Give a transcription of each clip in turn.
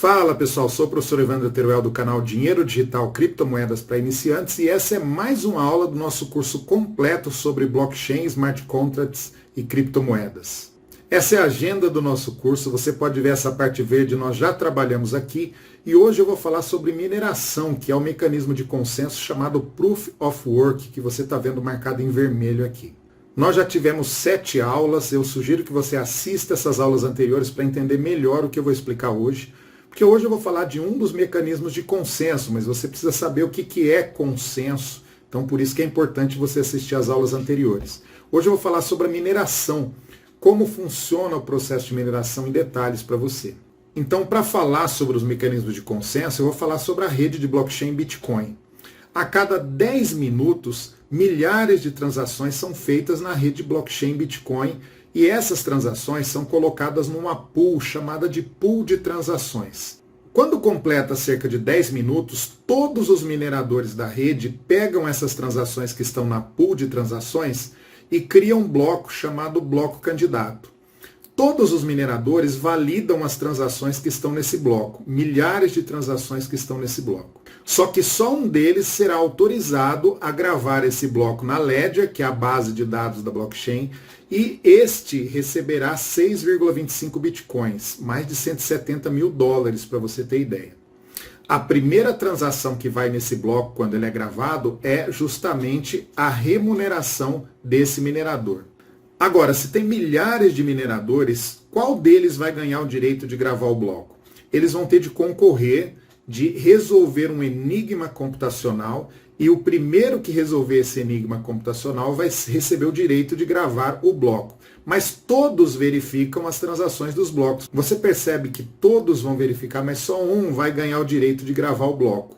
Fala pessoal, sou o professor Evandro Teruel do canal Dinheiro Digital Criptomoedas para Iniciantes e essa é mais uma aula do nosso curso completo sobre blockchain, smart contracts e criptomoedas. Essa é a agenda do nosso curso, você pode ver essa parte verde, nós já trabalhamos aqui e hoje eu vou falar sobre mineração, que é o mecanismo de consenso chamado Proof of Work, que você está vendo marcado em vermelho aqui. Nós já tivemos 7 aulas, eu sugiro que você assista essas aulas anteriores para entender melhor o que eu vou explicar hoje. Porque hoje eu vou falar de um dos mecanismos de consenso, mas você precisa saber o que é consenso. Então, por isso que é importante você assistir às aulas anteriores. Hoje eu vou falar sobre a mineração, como funciona o processo de mineração em detalhes para você. Então, para falar sobre os mecanismos de consenso, eu vou falar sobre a rede de blockchain Bitcoin. A cada 10 minutos, milhares de transações são feitas na rede de blockchain Bitcoin e essas transações são colocadas numa pool chamada de pool de transações. Quando completa cerca de 10 minutos, todos os mineradores da rede pegam essas transações que estão na pool de transações e criam um bloco chamado bloco candidato. Todos os mineradores validam as transações que estão nesse bloco, milhares de transações que estão nesse bloco. Só que só um deles será autorizado a gravar esse bloco na Ledger, que é a base de dados da blockchain, e este receberá 6,25 bitcoins, mais de 170 mil dólares, para você ter ideia. A primeira transação que vai nesse bloco, quando ele é gravado, é justamente a remuneração desse minerador. Agora, se tem milhares de mineradores, qual deles vai ganhar o direito de gravar o bloco? Eles vão ter de concorrer, de resolver um enigma computacional e o primeiro que resolver esse enigma computacional vai receber o direito de gravar o bloco. Mas todos verificam as transações dos blocos. Você percebe que todos vão verificar, mas só um vai ganhar o direito de gravar o bloco.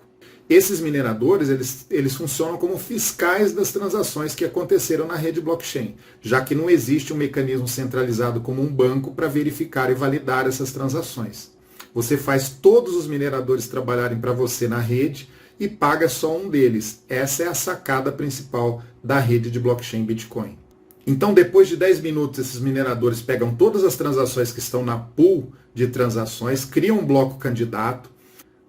Esses mineradores, eles funcionam como fiscais das transações que aconteceram na rede blockchain, já que não existe um mecanismo centralizado como um banco para verificar e validar essas transações. Você faz todos os mineradores trabalharem para você na rede e paga só um deles. Essa é a sacada principal da rede de blockchain Bitcoin. Então, depois de 10 minutos, esses mineradores pegam todas as transações que estão na pool de transações, criam um bloco candidato.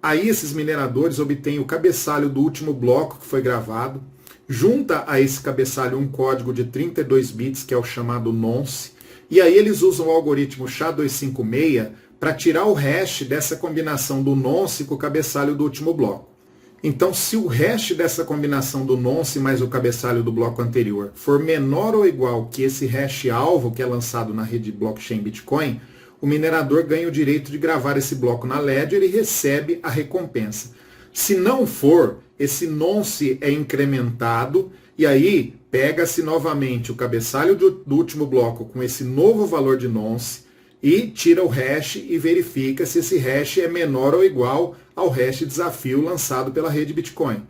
Aí esses mineradores obtêm o cabeçalho do último bloco que foi gravado, junta a esse cabeçalho um código de 32 bits, que é o chamado nonce, e aí eles usam o algoritmo SHA-256 para tirar o hash dessa combinação do nonce com o cabeçalho do último bloco. Então, se o hash dessa combinação do nonce mais o cabeçalho do bloco anterior for menor ou igual que esse hash alvo que é lançado na rede blockchain Bitcoin, o minerador ganha o direito de gravar esse bloco na Ledger e recebe a recompensa. Se não for, esse nonce é incrementado e aí pega-se novamente o cabeçalho do último bloco com esse novo valor de nonce e tira o hash e verifica se esse hash é menor ou igual ao hash desafio lançado pela rede Bitcoin.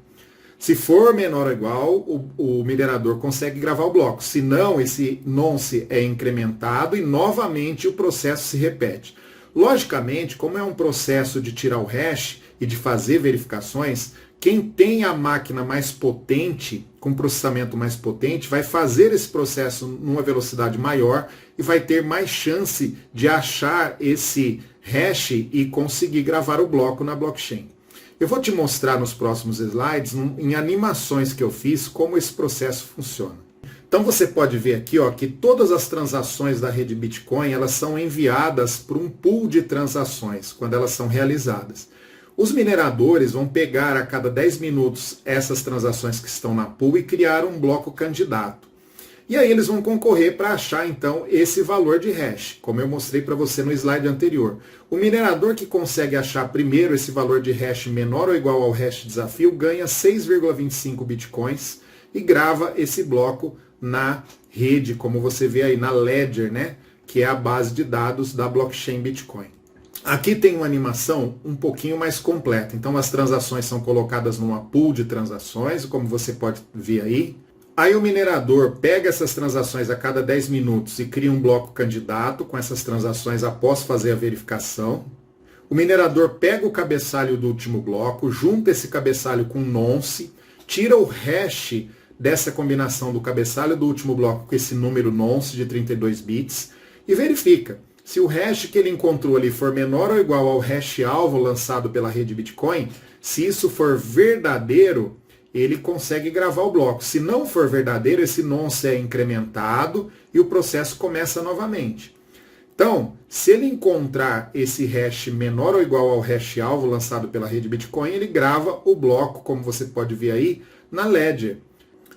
Se for menor ou igual, o minerador consegue gravar o bloco. Se não, esse nonce é incrementado e novamente o processo se repete. Logicamente, como é um processo de tirar o hash e de fazer verificações, quem tem a máquina mais potente, com processamento mais potente, vai fazer esse processo numa velocidade maior e vai ter mais chance de achar esse hash e conseguir gravar o bloco na blockchain. Eu vou te mostrar nos próximos slides, em animações que eu fiz, como esse processo funciona. Então você pode ver aqui que todas as transações da rede Bitcoin elas são enviadas para um pool de transações, quando elas são realizadas. Os mineradores vão pegar a cada 10 minutos essas transações que estão na pool e criar um bloco candidato. E aí eles vão concorrer para achar então esse valor de hash, como eu mostrei para você no slide anterior. O minerador que consegue achar primeiro esse valor de hash menor ou igual ao hash desafio ganha 6,25 bitcoins e grava esse bloco na rede, como você vê aí na Ledger, né, que é a base de dados da blockchain Bitcoin. Aqui tem uma animação um pouquinho mais completa. Então as transações são colocadas numa pool de transações, como você pode ver aí. Aí o minerador pega essas transações a cada 10 minutos e cria um bloco candidato com essas transações após fazer a verificação. O minerador pega o cabeçalho do último bloco, junta esse cabeçalho com nonce, tira o hash dessa combinação do cabeçalho do último bloco com esse número nonce de 32 bits e verifica. Se o hash que ele encontrou ali for menor ou igual ao hash alvo lançado pela rede Bitcoin, se isso for verdadeiro, ele consegue gravar o bloco. Se não for verdadeiro, esse nonce é incrementado e o processo começa novamente. Então, se ele encontrar esse hash menor ou igual ao hash alvo lançado pela rede Bitcoin, ele grava o bloco, como você pode ver aí, na Ledger.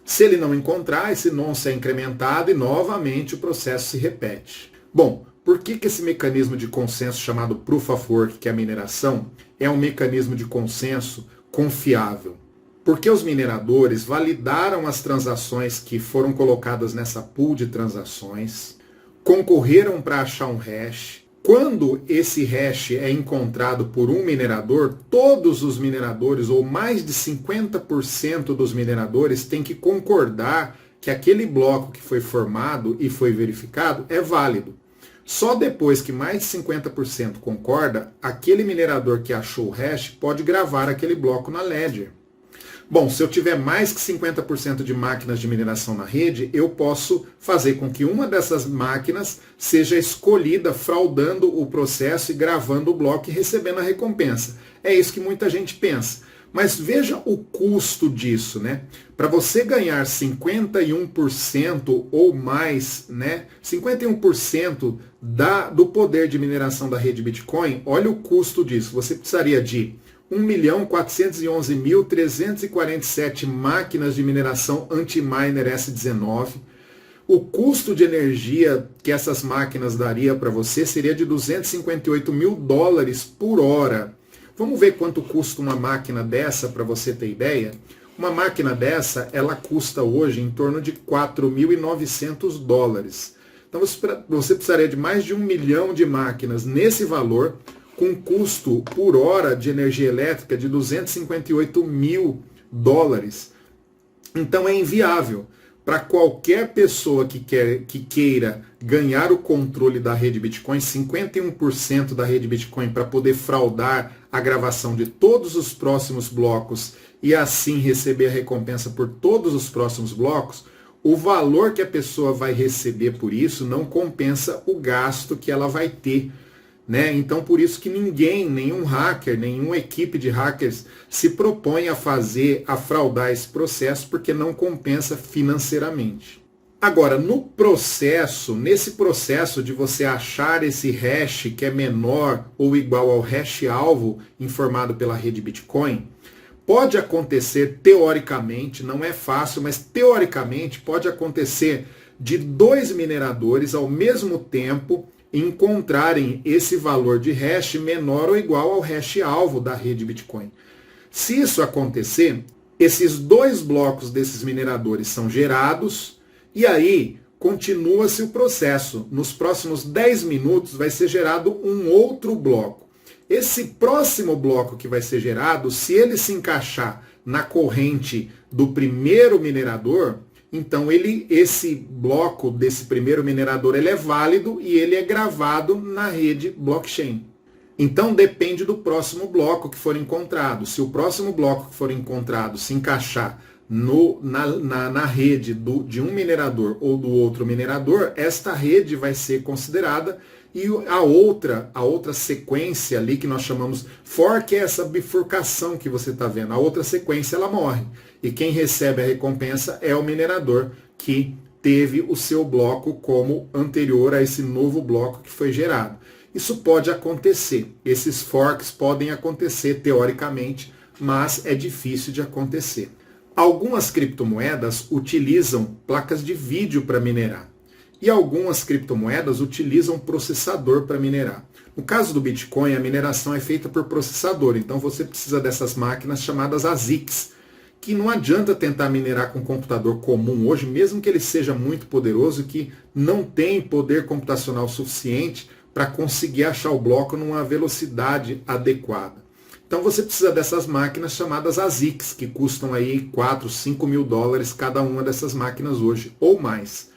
Se ele não encontrar, esse nonce é incrementado e novamente o processo se repete. Bom, por que esse mecanismo de consenso chamado Proof of Work, que é a mineração, é um mecanismo de consenso confiável? Porque os mineradores validaram as transações que foram colocadas nessa pool de transações, concorreram para achar um hash. Quando esse hash é encontrado por um minerador, todos os mineradores, ou mais de 50% dos mineradores, têm que concordar que aquele bloco que foi formado e foi verificado é válido. Só depois que mais de 50% concorda, aquele minerador que achou o hash pode gravar aquele bloco na Ledger. Bom, se eu tiver mais que 50% de máquinas de mineração na rede, eu posso fazer com que uma dessas máquinas seja escolhida fraudando o processo e gravando o bloco e recebendo a recompensa. É isso que muita gente pensa. Mas veja o custo disso, né? Para você ganhar 51% ou mais, né? 51% do poder de mineração da rede Bitcoin, olha o custo disso. Você precisaria de 1.411.347 máquinas de mineração anti-miner S19. O custo de energia que essas máquinas daria para você seria de $258 mil por hora. Vamos ver quanto custa uma máquina dessa para você ter ideia? Uma máquina dessa, ela custa hoje em torno de $4.900. Então você precisaria de mais de 1 milhão de máquinas nesse valor, com custo por hora de energia elétrica de $258 mil. Então é inviável para qualquer pessoa que queira ganhar o controle da rede Bitcoin, 51% da rede Bitcoin, para poder fraudar a gravação de todos os próximos blocos e assim receber a recompensa por todos os próximos blocos. O valor que a pessoa vai receber por isso não compensa o gasto que ela vai ter. Né? Então, por isso que nenhum hacker, nenhuma equipe de hackers se propõe a fraudar esse processo, porque não compensa financeiramente. Agora, nesse processo de você achar esse hash que é menor ou igual ao hash alvo informado pela rede Bitcoin, pode acontecer teoricamente, não é fácil, mas teoricamente pode acontecer de 2 mineradores ao mesmo tempo encontrarem esse valor de hash menor ou igual ao hash alvo da rede Bitcoin. Se isso acontecer, esses 2 blocos desses mineradores são gerados e aí continua-se o processo. Nos próximos 10 minutos vai ser gerado um outro bloco. Esse próximo bloco que vai ser gerado, se ele se encaixar na corrente do primeiro minerador, então esse bloco desse primeiro minerador ele é válido e ele é gravado na rede blockchain. Então depende do próximo bloco que for encontrado. Se o próximo bloco que for encontrado se encaixar na rede de um minerador ou do outro minerador, esta rede vai ser considerada e a outra sequência ali que nós chamamos fork é essa bifurcação que você está vendo. A outra sequência ela morre. E quem recebe a recompensa é o minerador que teve o seu bloco como anterior a esse novo bloco que foi gerado. Isso pode acontecer. Esses forks podem acontecer teoricamente, mas é difícil de acontecer. Algumas criptomoedas utilizam placas de vídeo para minerar. E algumas criptomoedas utilizam processador para minerar. No caso do Bitcoin, a mineração é feita por processador, então você precisa dessas máquinas chamadas ASICs, que não adianta tentar minerar com um computador comum hoje, mesmo que ele seja muito poderoso, que não tem poder computacional suficiente para conseguir achar o bloco numa velocidade adequada. Então você precisa dessas máquinas chamadas ASICs, que custam aí $4, $5 mil cada uma dessas máquinas hoje, ou mais.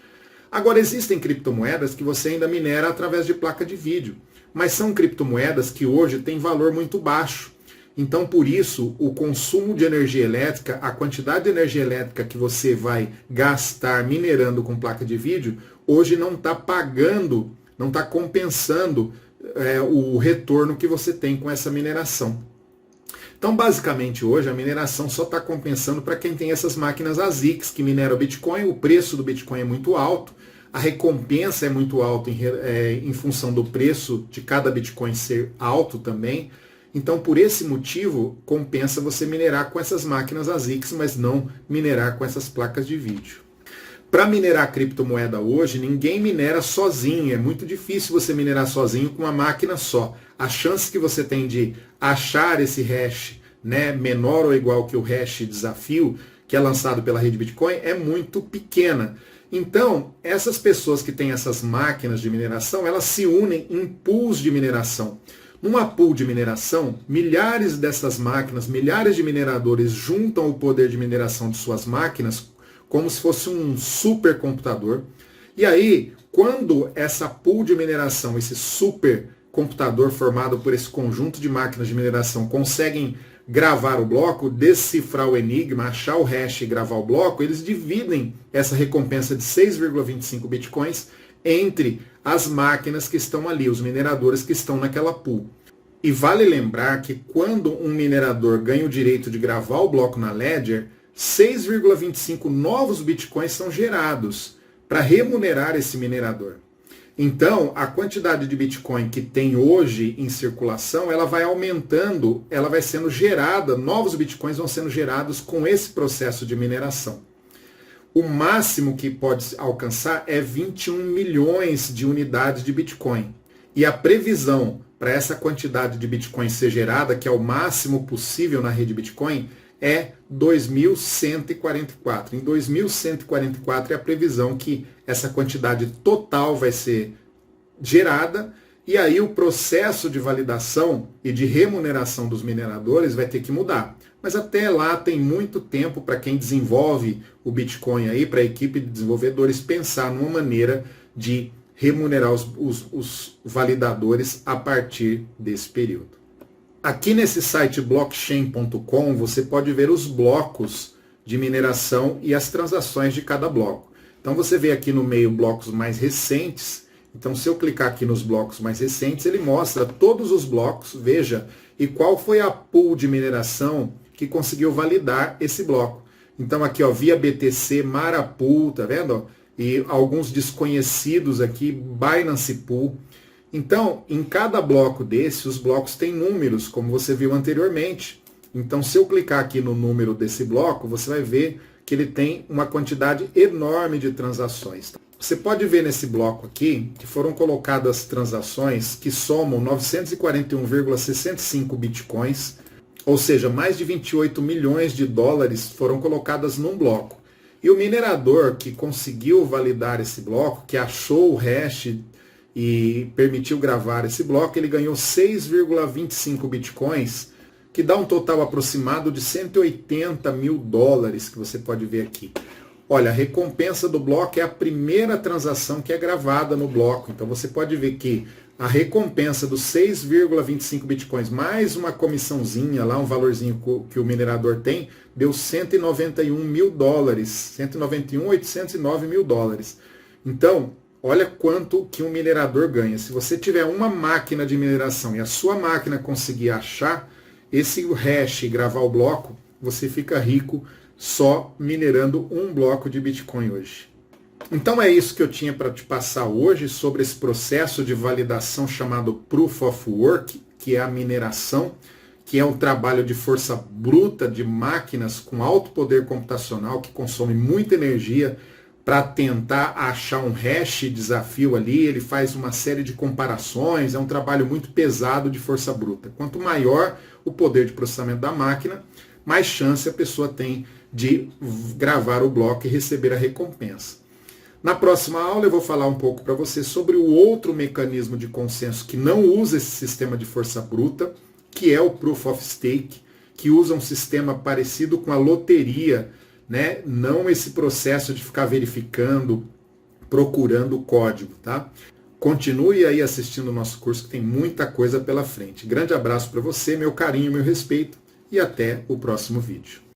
Agora, existem criptomoedas que você ainda minera através de placa de vídeo, mas são criptomoedas que hoje têm valor muito baixo. Então, por isso, o consumo de energia elétrica, a quantidade de energia elétrica que você vai gastar minerando com placa de vídeo, hoje não está pagando não está compensando o retorno que você tem com essa mineração. Então, basicamente, hoje a mineração só está compensando para quem tem essas máquinas ASICs que mineram o Bitcoin. O preço do Bitcoin é muito alto, a recompensa é muito alta em função do preço de cada Bitcoin ser alto também. Então, por esse motivo, compensa você minerar com essas máquinas ASICs, mas não minerar com essas placas de vídeo. Para minerar criptomoeda hoje, ninguém minera sozinho. É muito difícil você minerar sozinho com uma máquina só. A chance que você tem de achar esse hash, né, menor ou igual que o hash desafio, que é lançado pela rede Bitcoin, é muito pequena. Então, essas pessoas que têm essas máquinas de mineração, elas se unem em pools de mineração. Numa pool de mineração, milhares dessas máquinas, milhares de mineradores juntam o poder de mineração de suas máquinas como se fosse um supercomputador. E aí, quando essa pool de mineração, esse supercomputador formado por esse conjunto de máquinas de mineração conseguem gravar o bloco, decifrar o enigma, achar o hash e gravar o bloco, eles dividem essa recompensa de 6,25 bitcoins entre as máquinas que estão ali, os mineradores que estão naquela pool. E vale lembrar que quando um minerador ganha o direito de gravar o bloco na Ledger, 6,25 novos bitcoins são gerados para remunerar esse minerador. Então, a quantidade de Bitcoin que tem hoje em circulação, ela vai aumentando, ela vai sendo gerada, novos Bitcoins vão sendo gerados com esse processo de mineração. O máximo que pode alcançar é 21 milhões de unidades de Bitcoin. E a previsão para essa quantidade de Bitcoin ser gerada, que é o máximo possível na rede Bitcoin, é 2144. Em 2144 é a previsão que essa quantidade total vai ser gerada, e aí o processo de validação e de remuneração dos mineradores vai ter que mudar. Mas até lá tem muito tempo para quem desenvolve o Bitcoin aí, para a equipe de desenvolvedores pensar numa maneira de remunerar os validadores a partir desse período. Aqui nesse site blockchain.com você pode ver os blocos de mineração e as transações de cada bloco. Então você vê aqui no meio blocos mais recentes. Então se eu clicar aqui nos blocos mais recentes, ele mostra todos os blocos, veja, e qual foi a pool de mineração que conseguiu validar esse bloco. Então aqui, ó, via BTC, Marapool, tá vendo? E alguns desconhecidos aqui, Binance Pool. Então, em cada bloco desse, os blocos têm números, como você viu anteriormente. Então, se eu clicar aqui no número desse bloco, você vai ver que ele tem uma quantidade enorme de transações. Você pode ver nesse bloco aqui que foram colocadas transações que somam 941,65 bitcoins, ou seja, mais de 28 milhões de dólares foram colocadas num bloco. E o minerador que conseguiu validar esse bloco, que achou o hash e permitiu gravar esse bloco, ele ganhou 6,25 bitcoins, que dá um total aproximado de 180 mil dólares, que você pode ver aqui. Olha, a recompensa do bloco é a primeira transação que é gravada no bloco. Então você pode ver que a recompensa dos 6,25 bitcoins, mais uma comissãozinha lá, um valorzinho que o minerador tem, deu 191 mil dólares, 191.809 mil dólares. Então, olha quanto que um minerador ganha. Se você tiver uma máquina de mineração e a sua máquina conseguir achar esse hash e gravar o bloco, você fica rico só minerando um bloco de Bitcoin hoje. Então é isso que eu tinha para te passar hoje sobre esse processo de validação chamado Proof of Work, que é a mineração, que é um trabalho de força bruta de máquinas com alto poder computacional, que consome muita energia para tentar achar um hash desafio ali. Ele faz uma série de comparações, é um trabalho muito pesado de força bruta. Quanto maior o poder de processamento da máquina, mais chance a pessoa tem de gravar o bloco e receber a recompensa. Na próxima aula eu vou falar um pouco para você sobre o outro mecanismo de consenso que não usa esse sistema de força bruta, que é o Proof of Stake, que usa um sistema parecido com a loteria, né? Não esse processo de ficar verificando, procurando o código, tá? Continue aí assistindo o nosso curso, que tem muita coisa pela frente. Grande abraço para você, meu carinho, meu respeito, e até o próximo vídeo.